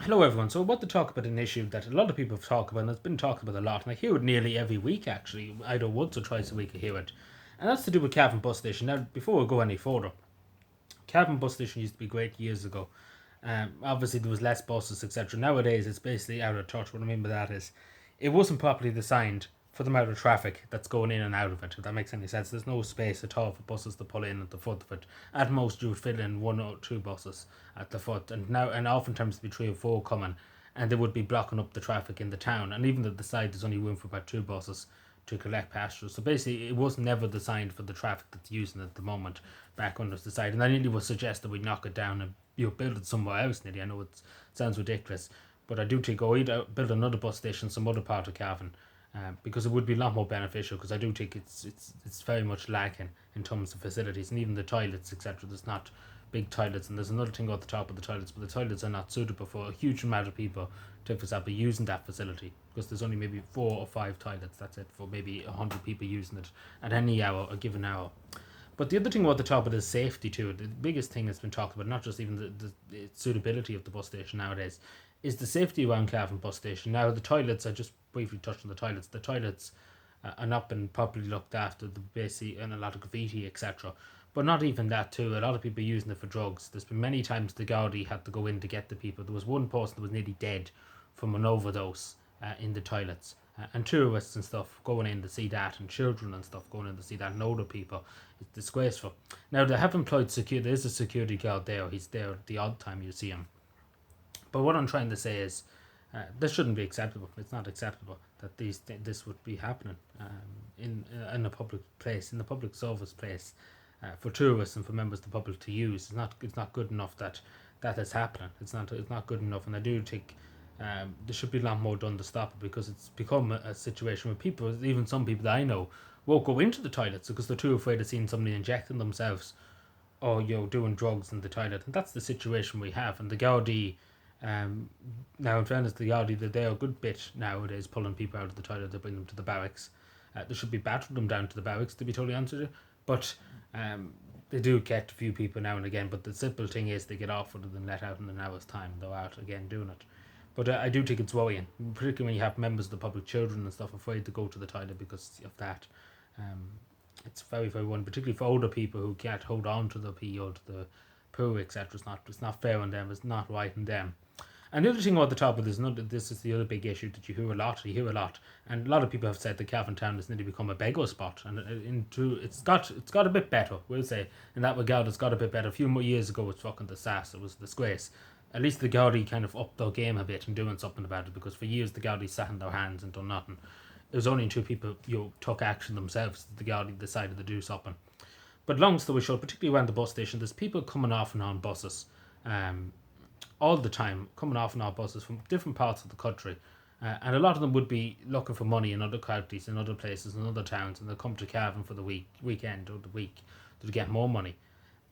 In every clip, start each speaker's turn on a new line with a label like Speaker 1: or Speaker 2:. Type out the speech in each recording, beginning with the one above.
Speaker 1: Hello, everyone. So, I want to talk about an issue that a lot of people talk about, and it's been talked about a lot, and I hear it nearly every week, actually, either once or twice a week I hear it, and that's to do with Cavan bus station. Now, before we go any further, Cavan bus station used to be great years ago. Obviously, there was less buses, etc. Nowadays, it's basically out of touch. What I mean by that is, it wasn't properly designed for the amount of traffic that's going in and out of it. If that makes any sense, there's no space at all for buses to pull in at the foot of it. At most, you would fit in one or two buses at the foot, and oftentimes there'd be three or four coming, and they would be blocking up the traffic in the town. And even at the side, there's only room for about two buses to collect passengers. So basically, it was never designed for the traffic that's using it at the moment back under the side. And I nearly would suggest that we knock it down and build it somewhere else. Nearly, I know it sounds ridiculous, but I do think either build another bus station some other part of Cavan, because it would be a lot more beneficial. Because I do think it's very much lacking in terms of facilities and even the toilets, etc. There's not big toilets, and there's another thing at the top of the toilets, but the toilets are not suitable for a huge amount of people to, for example, using that facility, because there's only maybe 4 or 5 toilets. That's it for maybe 100 people using it at any hour, a given hour. But the other thing about the top of it is safety too. The biggest thing that's been talked about, not just even the suitability of the bus station nowadays, is the safety around Cavan bus station. Now the toilets, I just briefly touched on the toilets. The toilets are not been properly looked after. The basic and a lot of graffiti, etc. But not even that too. A lot of people using it for drugs. There's been many times the Gardaí had to go in to get the people. There was one person that was nearly dead from an overdose in the toilets. And tourists and stuff going in to see that, and children and stuff going in to see that, and older people. It's disgraceful. Now they have employed security. There is a security guard there. He's there the odd time you see him. But what I'm trying to say is, this shouldn't be acceptable. It's not acceptable that this would be happening in a public place, in the public service place, for tourists and for members of the public to use. It's not good enough that is happening. It's not good enough, and I do think there should be a lot more done to stop it, because it's become a situation where people, even some people that I know, won't go into the toilets because they're too afraid of seeing somebody injecting themselves or doing drugs in the toilet, and that's the situation we have. And the Gaudi, now in fairness, the Gaudi, they're a good bit nowadays pulling people out of the toilet to bring them to the barracks. They should be battering them down to the barracks, to be totally honest with you. But they do get a few people now and again. But the simple thing is they get off rather than let out in an hour's time. They're out again doing it. But I do think it's worrying, particularly when you have members of the public, children and stuff, afraid to go to the toilet because of that. Um, it's very, very worrying, particularly for older people who can't hold on to the pee or to the poo, etc. It's not fair on them. It's not right on them. And the other thing about the top of this is the other big issue that you hear a lot, and a lot of people have said that Cavan Town has nearly become a beggar spot, and it's got a bit better. We'll say in that regard, it's got a bit better. A few more years ago, it was fucking disaster. It was a disgrace. At least the Gaudi kind of upped their game a bit and doing something about it, because for years the Gaudi sat in their hands and done nothing. It was only until people took action themselves that the Gaudi decided to do something. But long story short, particularly around the bus station, there's people coming off and on buses, um, all the time, coming off and on buses from different parts of the country. And a lot of them would be looking for money in other counties, in other places, in other towns, and they'll come to Cavan for the weekend or the week to get more money,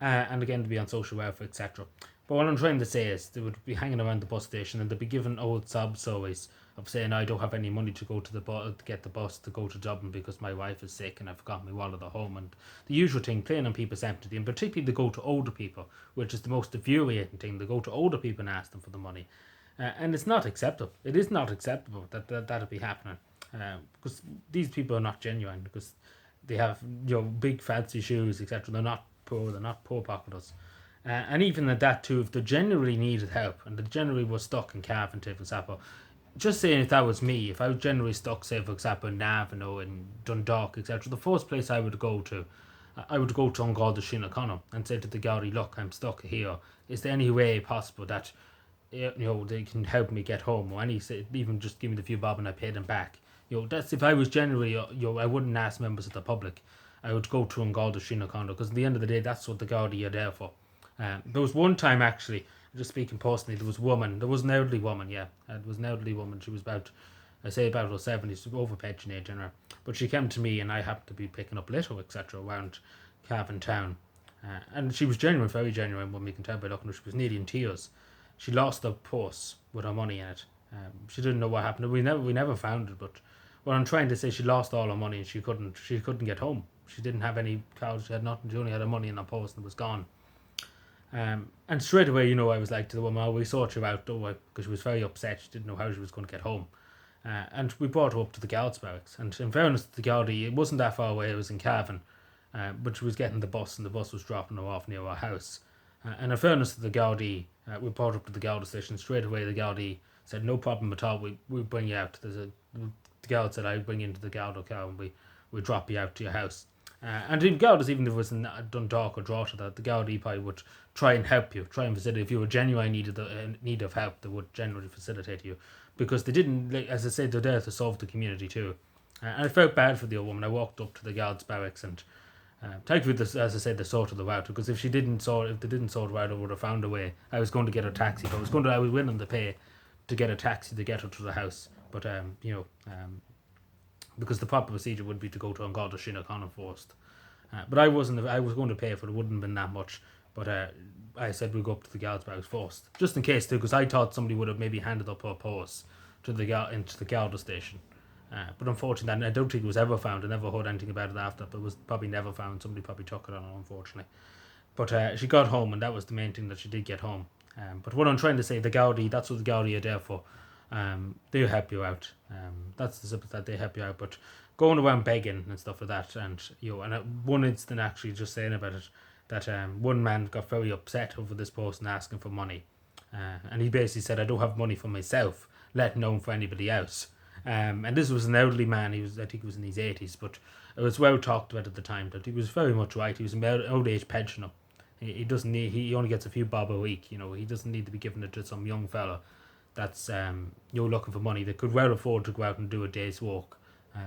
Speaker 1: and again to be on social welfare, etc. But what I'm trying to say is they would be hanging around the bus station and they'd be given old sob stories of saying, I don't have any money to go to the bus to get the bus to go to Dublin because my wife is sick and I forgot my wallet at home, and the usual thing playing on people's empathy, and particularly they go to older people, which is the most infuriating thing. They go to older people and ask them for the money, and it's not acceptable. It is not acceptable that'll be happening, because these people are not genuine, because they have big fancy shoes, etc. They're not poor. They're not poor pocketers. And even at that too, if they generally needed help and they generally were stuck in Cavan, for example, just saying, if that was me, if I was generally stuck, say for example in Navan or in Dundalk, etc., the first place I would go to Garda Síochána and say to the Gardaí, look, I'm stuck here. Is there any way possible that they can help me get home, or even just give me the few bob and I pay them back? That's if I was generally, I wouldn't ask members of the public. I would go to Garda Síochána, because at the end of the day, that's what the Gardaí are there for. There was one time, actually, just speaking personally, there was an elderly woman, yeah, it was an elderly woman. She was about her 70s, over pension age, but she came to me and I happened to be picking up litter, etc., around Cavan Town. And she was genuine, very genuine, when we can tell by looking at her. She was nearly in tears. She lost her purse with her money in it. She didn't know what happened. We never found it, but what I'm trying to say, she lost all her money and she couldn't get home. She didn't have any cars, she had nothing, she only had her money in her purse and it was gone. And straight away, I was like to the woman, "Oh, we sort you out, don't we?" Because she was very upset. She didn't know how she was going to get home. And we brought her up to the Guards barracks. And in fairness to the Gardaí, it wasn't that far away. It was in Cavan. But she was getting the bus, and the bus was dropping her off near our house. And in fairness to the Gardaí, we brought her up to the Garda station. Straight away, the Gardaí said, "No problem at all. We'll bring you out." The Guard said, "I'll bring you into the Garda car, and we drop you out to your house." And the Gardas, even if it was in Dundalk or Drogheda, the Gardaí probably would try and help you, try and facilitate. If you were genuinely need of help, they would generally facilitate you, because they didn't, like, as I said, they're there to solve the community too. And I felt bad for the old woman. I walked up to the guards barracks, and thankfully, this, as I said, they sorted her out. Because if they didn't sort her out, I would have found a way. I was going to get her taxi. But I was willing to pay to get a taxi to get her to the house. But because the proper procedure would be to go to An Garda Síochána first. But I was going to pay for it. It wouldn't have been that much. But I said we'll go up to the guards barracks first, just in case too, because I thought somebody would have maybe handed up her purse into the Garda station. But unfortunately, I don't think it was ever found. I never heard anything about it after. But it was probably never found. Somebody probably took it on her, unfortunately. But she got home, and that was the main thing, that she did get home. But what I'm trying to say, the Gardaí, that's what the Gardaí are there for. They'll help you out. That's the simple that they help you out. But going around begging and stuff like that, and one incident actually, just saying about it, that one man got very upset over this person asking for money, and he basically said, "I don't have money for myself, let alone for anybody else." And this was an elderly man. I think he was in his 80s, but it was well talked about at the time that he was very much right. He was an old age pensioner. He doesn't need. He only gets a few bob a week. He doesn't need to be giving it to some young fella that's looking for money. They could well afford to go out and do a day's work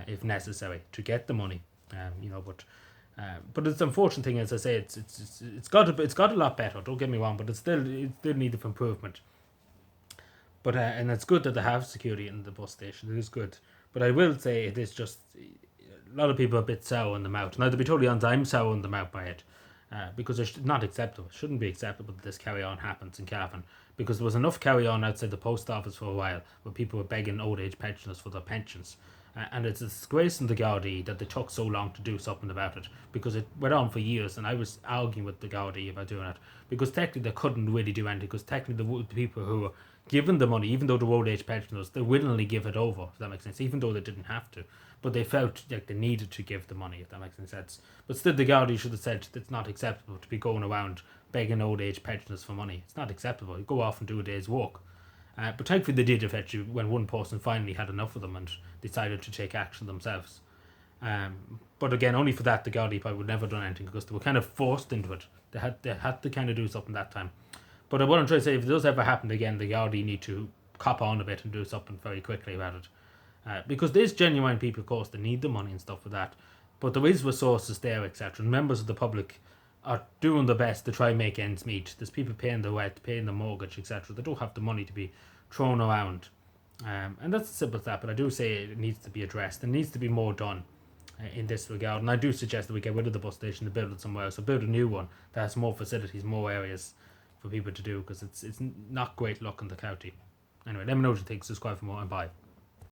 Speaker 1: if necessary to get the money. But it's the unfortunate thing, as I say, it's got a lot better. Don't get me wrong, but it still needs of improvement. But and it's good that they have security in the bus station. It is good, but I will say it is just a lot of people are a bit sour in the mouth. Now, to be totally honest, I'm sour in the mouth by it. Because it's not acceptable. It shouldn't be acceptable that this carry-on happens in Cavan, because there was enough carry-on outside the post office for a while where people were begging old age pensioners for their pensions. And it's a disgrace in the Gardaí that they took so long to do something about it, because it went on for years, and I was arguing with the Gardaí about doing it, because technically they couldn't really do anything, because technically the people who were given the money, even though they're old age pensioners, they willingly give it over, if that makes sense, even though they didn't have to. But they felt like they needed to give the money, if that makes any sense. But still, the Gardaí should have said it's not acceptable to be going around begging old age pensioners for money. It's not acceptable. You go off and do a day's work. But thankfully, they did eventually, when one person finally had enough of them and decided to take action themselves. But again, only for that, the Gardaí probably would never done anything, because they were kind of forced into it. They had to kind of do something that time. But what I'm trying to say, if it does ever happen again, the Gardaí need to cop on a bit and do something very quickly about it. Because there's genuine people, of course, that need the money and stuff for that. But there is resources there, etc. And members of the public are doing their best to try and make ends meet. There's people paying the rent, paying the mortgage, etc. They don't have the money to be thrown around. And that's as simple as that. But I do say it needs to be addressed. There needs to be more done in this regard. And I do suggest that we get rid of the bus station and build it somewhere else. So build a new one that has more facilities, more areas for people to do. Because it's not great luck in the county. Anyway, let me know what you think. Subscribe for more, and bye.